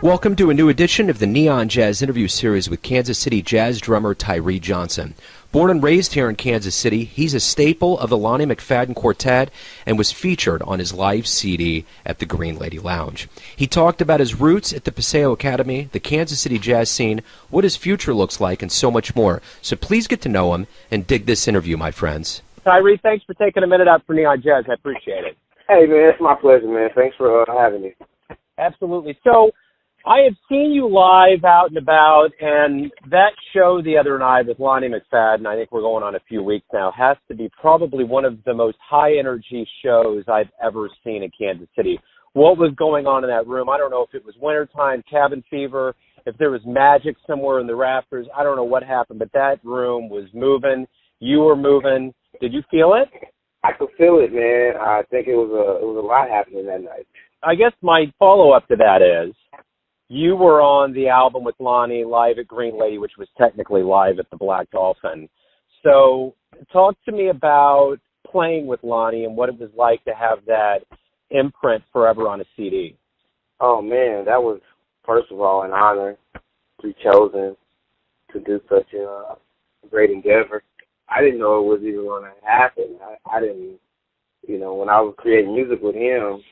Welcome to a new edition of the Neon Jazz interview series with Kansas City jazz drummer Tyree Johnson. Born and raised here in Kansas City, he's a staple of the Lonnie McFadden Quartet and was featured on his live CD at the Green Lady Lounge. He talked about his roots at the Paseo Academy, the Kansas City jazz scene, what his future looks like, and so much more. So please get to know him and dig this interview, my friends. Tyree, thanks for taking a minute out for Neon Jazz. I appreciate it. Hey, man, it's my pleasure, man. Thanks for having me. Absolutely. So, I have seen you live out and about, and that show the other night with Lonnie McFadden, I think we're going on a few weeks now, has to be probably one of the most high-energy shows I've ever seen in Kansas City. What was going on in that room? I don't know if it was wintertime, cabin fever, if there was magic somewhere in the rafters. I don't know what happened, but that room was moving. You were moving. Did you feel it? I could feel it, man. I think it was a lot happening that night. I guess my follow-up to that is, you were on the album with Lonnie live at Green Lady, which was technically live at the Black Dolphin. So talk to me about playing with Lonnie and what it was like to have that imprint forever on a CD. Oh, man, that was, first of all, an honor to be chosen to do such a great endeavor. I didn't know it was even going to happen. I didn't, when I was creating music with him,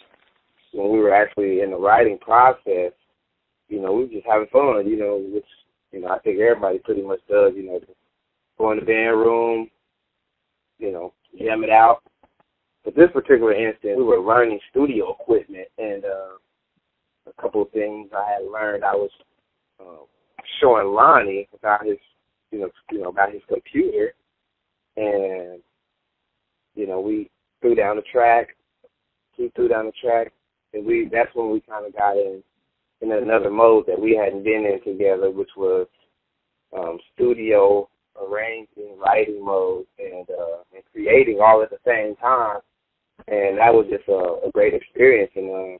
when we were actually in the writing process, we were just having fun, which, I think everybody pretty much does, just go in the band room, jam it out. But this particular instance, we were learning studio equipment, and a couple of things I had learned, I was showing Lonnie about his, about his computer, and, we threw down the track, he threw down the track, and that's when we kind of got in another mode that we hadn't been in together, which was studio arranging, writing mode, and creating all at the same time. And that was just a great experience. And,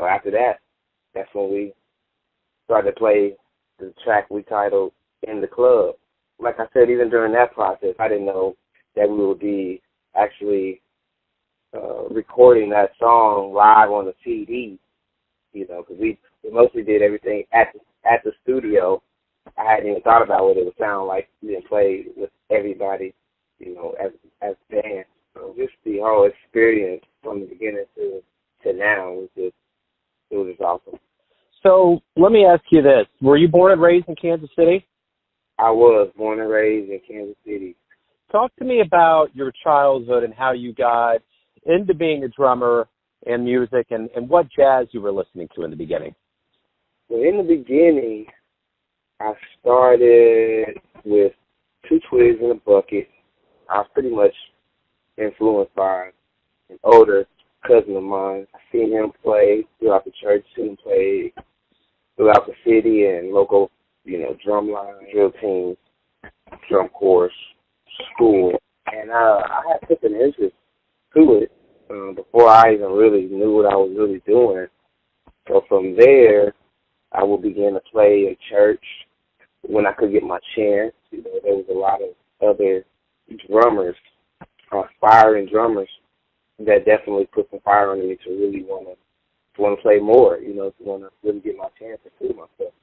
after that, that's when we started to play the track we titled In the Club. Like I said, even during that process, I didn't know that we would be actually recording that song live on the CD, because we mostly did everything at the studio. I hadn't even thought about what it would sound like being played with everybody, as band. So just the whole experience from the beginning to now it was just awesome. So let me ask you this. Were you born and raised in Kansas City? I was born and raised in Kansas City. Talk to me about your childhood and how you got into being a drummer and music and what jazz you were listening to in the beginning. Well, in the beginning, I started with Two Twigs in a Bucket. I was pretty much influenced by an older cousin of mine. I seen him play throughout the church, seen him play throughout the city and local, drum line, drill teams, drum course, school. And I had took an interest to it before I even really knew what I was really doing. So from there, I would begin to play in church when I could get my chance. There was a lot of other drummers, aspiring drummers, that definitely put some fire under me to really want to play more, to want to really get my chance to prove myself.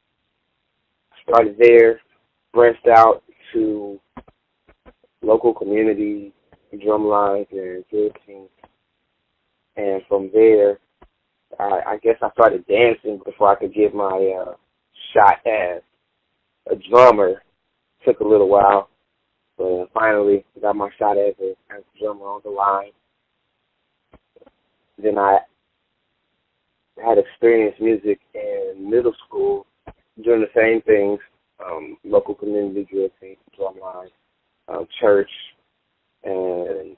Started there, branched out to local community drum lines and drill teams. And from there, I guess I started dancing before I could get my shot as a drummer. Took a little while, but finally got my shot as a drummer on the line. Then I had experienced music in middle school, doing the same things, local community drill team, drum line, church, and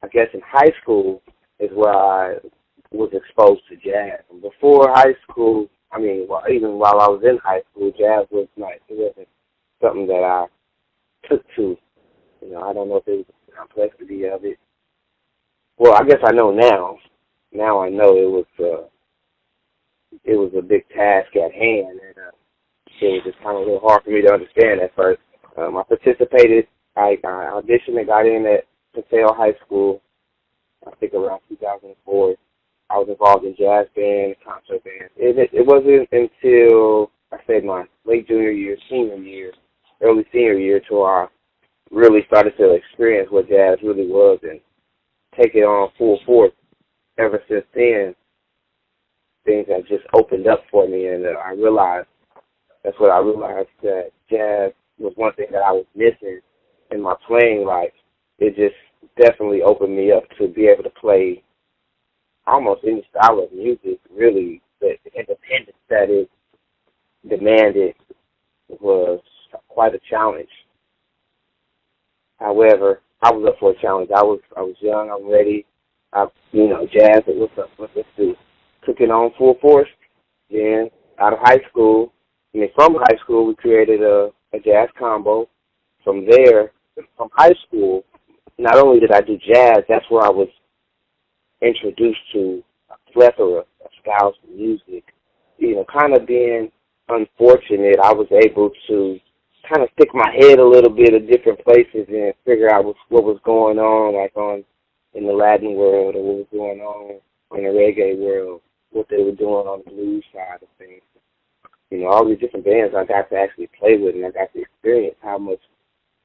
I guess in high school is where I was exposed to jazz. Before high school, even while I was in high school, jazz was not, it wasn't something that I took to. I don't know if it was the complexity of it. Well, I guess I know now. Now I know it was a big task at hand, and it was just kind of a little hard for me to understand at first. I participated. I auditioned and got in at Paseo High School, I think around 2004. I was involved in jazz band, concert band. It wasn't until I said my late junior year, senior year, early senior year till I really started to experience what jazz really was and take it on full force. Ever since then, things have just opened up for me, and that's what I realized, that jazz was one thing that I was missing in my playing life. It just definitely opened me up to be able to play almost any style of music, really. The independence that it demanded was quite a challenge. However, I was up for a challenge. I was young, I'm ready. Jazz, what's up? Let's do. Took it on full force. Then out of high school, from high school, we created a jazz combo. From there, from high school, not only did I do jazz, that's where I was introduced to a plethora of styles of music. Kind of being unfortunate, I was able to kind of stick my head a little bit at different places and figure out what was going on, like in the Latin world, or what was going on in the reggae world, what they were doing on the blues side of things. All these different bands I got to actually play with, and I got to experience how much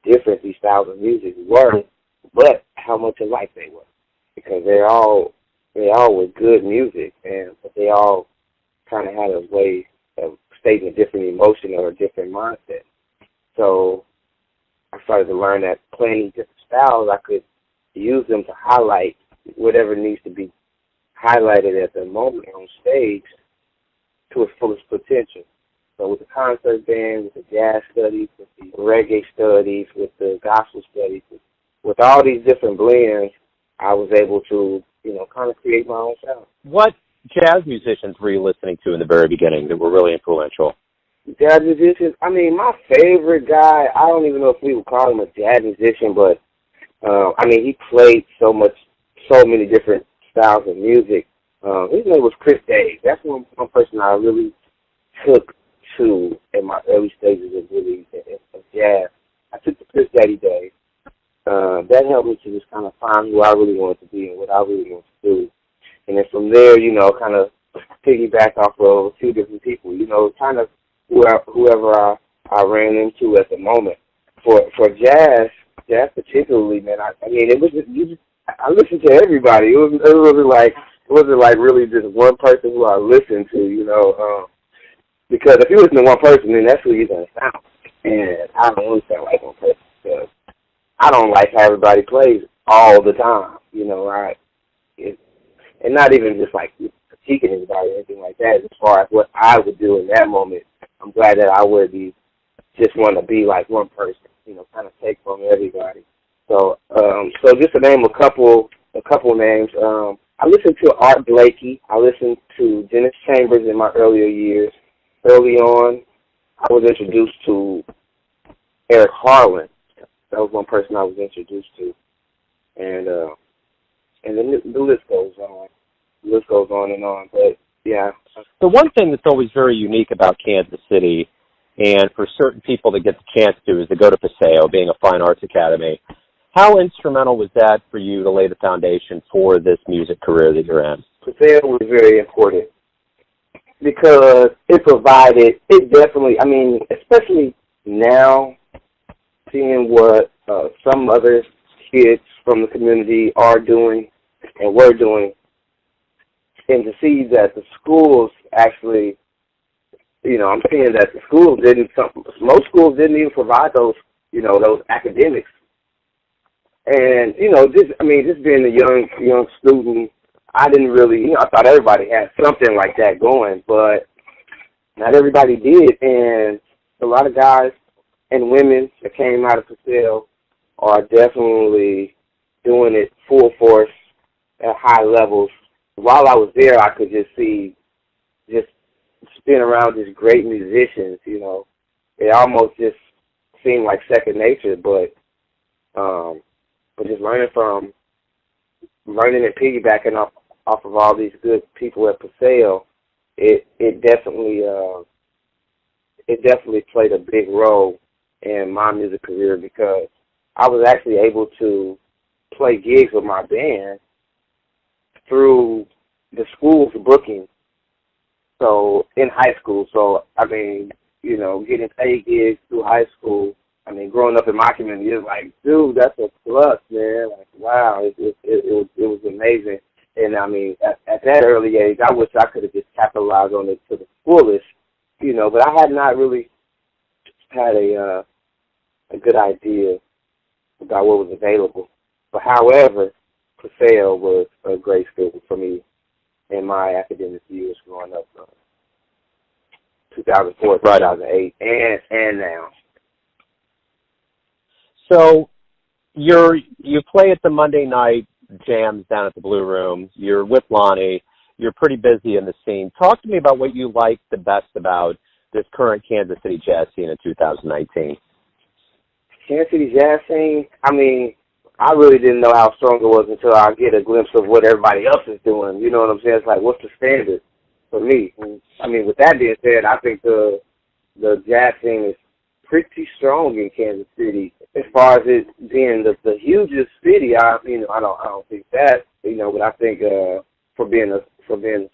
different these styles of music were, but how much alike they were, because they all were good music, but they all kind of had a way of stating a different emotion or a different mindset. So I started to learn that playing different styles, I could use them to highlight whatever needs to be highlighted at the moment on stage to its fullest potential. So with the concert band, with the jazz studies, with the reggae studies, with the gospel studies, with all these different blends, I was able to, kind of create my own sound. What jazz musicians were you listening to in the very beginning that were really influential? Jazz musicians, my favorite guy, I don't even know if we would call him a jazz musician, but, he played so many different styles of music. His name was Chris Days. That's one person I really took to in my early stages of jazz. I took the Chris Daddy days. That helped me to just kind of find who I really wanted to be and what I really wanted to do. And then from there, kind of piggyback off of a few different people, kind of whoever I ran into at the moment. For jazz particularly, man, it was just, I listened to everybody. It wasn't like really just one person who I listened to, because if you listen to one person, then that's who you're going to sound. And I don't really sound like one person, because I don't like how everybody plays all the time, and not even just like critiquing anybody or anything like that. As far as what I would do in that moment, I'm glad that I would just want to be like one person, kind of take from everybody. So just to name a couple names, I listened to Art Blakey. I listened to Dennis Chambers in my earlier years. Early on, I was introduced to Eric Harlan. That was one person I was introduced to, and then the list goes on. The list goes on and on. But yeah. The one thing that's always very unique about Kansas City, and for certain people that get the chance to, is to go to Paseo, being a fine arts academy. How instrumental was that for you to lay the foundation for this music career that you're in? Paseo was very important because it definitely, especially now, seeing what some other kids from the community are doing and were doing, and to see that the schools actually, I'm seeing that the schools most schools didn't even provide those academics. And, just being a young student, I didn't really, I thought everybody had something like that going, but not everybody did. And a lot of guys and women that came out of Paseo are definitely doing it full force at high levels. While I was there, I could just see, just being around these great musicians, it almost just seemed like second nature, but just learning and piggybacking off of all these good people at Paseo, it definitely played a big role in my music career, because I was actually able to play gigs with my band through the school's booking. So in high school, so I mean, you know, getting paid gigs through high school. I mean, growing up in my community, it's like, dude, that's a plus, man. Like, wow, it was amazing. And I mean, at that early age, I wish I could have just capitalized on it to the fullest, you know. But I had not really had a good idea about what was available. But however, Paseo was a great school for me in my academic years growing up, 2004, 2008, and now. So you play at the Monday night jams down at the Blue Room. You're with Lonnie. You're pretty busy in the scene. Talk to me about what you like the best about this current Kansas City jazz scene in 2019. Kansas City jazz scene, I mean, I really didn't know how strong it was until I get a glimpse of what everybody else is doing. You know what I'm saying? It's like, what's the standard for me? And, I mean, with that being said, I think the jazz scene is pretty strong in Kansas City. As far as it being the hugest city, I don't think that, you know, but I think for being a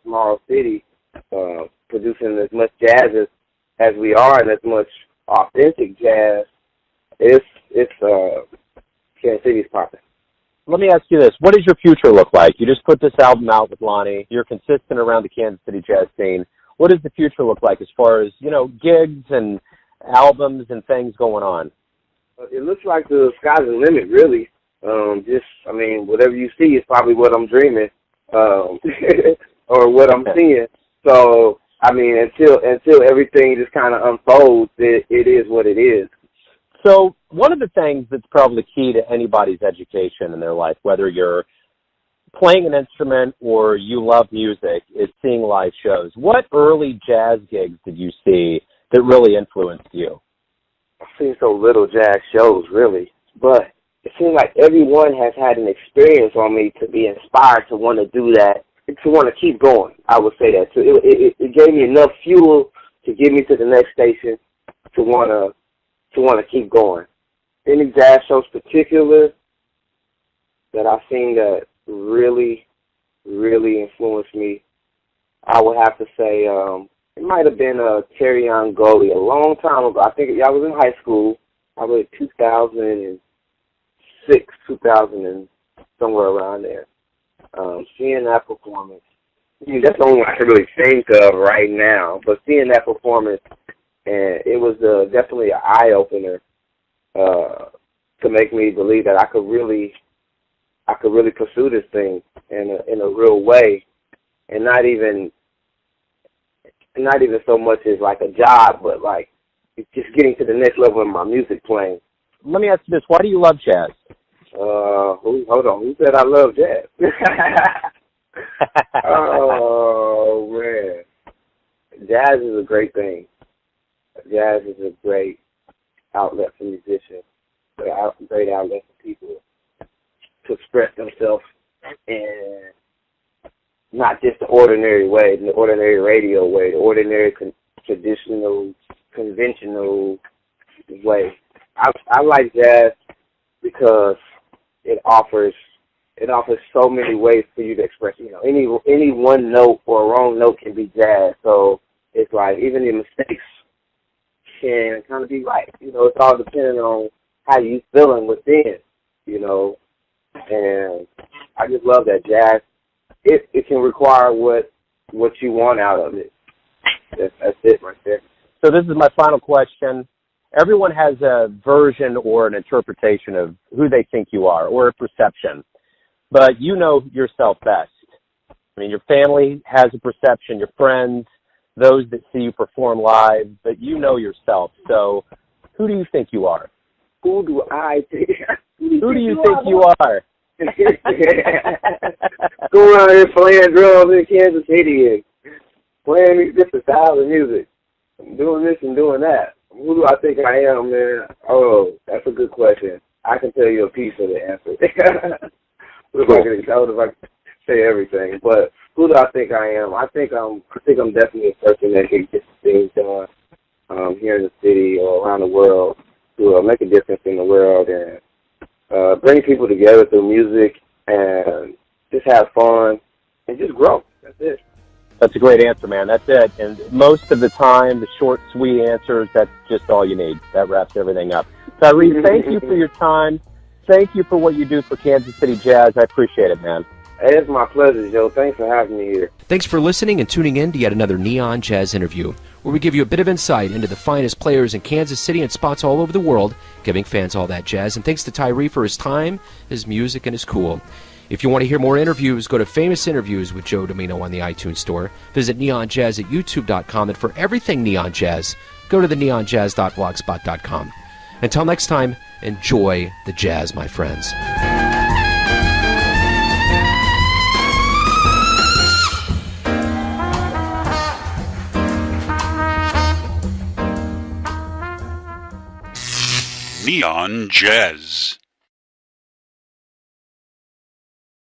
small city, producing as much jazz as we are and as much authentic jazz, it's Kansas City's popping. Let me ask you this. What does your future look like? You just put this album out with Lonnie. You're consistent around the Kansas City jazz scene. What does the future look like as far as, you know, gigs and albums and things going on? It looks like the sky's the limit, really. I mean, whatever you see is probably what I'm dreaming, or what I'm seeing. So, I mean, until everything just kind of unfolds, it is what it is. So one of the things that's probably key to anybody's education in their life, whether you're playing an instrument or you love music, is seeing live shows. What early jazz gigs did you see that really influenced you? I've seen so little jazz shows, really, but it seems like everyone has had an experience on me to be inspired to want to do that, to want to keep going. I would say that. So it gave me enough fuel to get me to the next station to want to keep going. Any jazz shows particular that I've seen that really, really influenced me, I would have to say it might have been Tyree a long time ago. I think I was in high school, probably 2006, 2000 and somewhere around there. Seeing that performance, I mean, that's the only one I can really think of right now. But seeing that performance, and it was definitely an eye opener to make me believe that I could really pursue this thing in a real way, and not even so much as like a job, but like just getting to the next level in my music playing. Let me ask you this: why do you love jazz? Hold on. Who said I love jazz? Oh man, jazz is a great thing. Jazz is a great outlet for musicians, a great outlet for people to express themselves in not just the ordinary way, the ordinary radio way, the ordinary traditional, conventional way. I like jazz because it offers so many ways for you to express. You know, any one note or wrong note can be jazz. So it's like even the mistakes can kind of be right. You know, it's all depending on how you feeling within. You know, and I just love that jazz. It can require what you want out of it. That's it right there. So this is my final question. Everyone has a version or an interpretation of who they think you are, or a perception. But you know yourself best. I mean, your family has a perception, your friends, those that see you perform live, but you know yourself. So who do you think you are? Who do I think? Who do you think you are? Going around here playing drums in Kansas City and playing different styles of music. I'm doing this and doing that. Who do I think I am, man? Oh, that's a good question. I can tell you a piece of the answer. What if I can say everything? But who do I think I am? I think I'm definitely a person that can get things done here in the city or around the world to make a difference in the world and bring people together through music and just have fun and just grow. That's it. That's a great answer, man. That's it. And most of the time, the short, sweet answers, that's just all you need. That wraps everything up. Tyree, thank you for your time. Thank you for what you do for Kansas City Jazz. I appreciate it, man. Hey, it's my pleasure, Joe. Thanks for having me here. Thanks for listening and tuning in to yet another Neon Jazz interview, where we give you a bit of insight into the finest players in Kansas City and spots all over the world, giving fans all that jazz. And thanks to Tyree for his time, his music, and his cool. If you want to hear more interviews, go to Famous Interviews with Joe Domino on the iTunes Store. Visit neonjazz at youtube.com. And for everything Neon Jazz, go to the neonjazz.blogspot.com. Until next time, enjoy the jazz, my friends. Neon Jazz.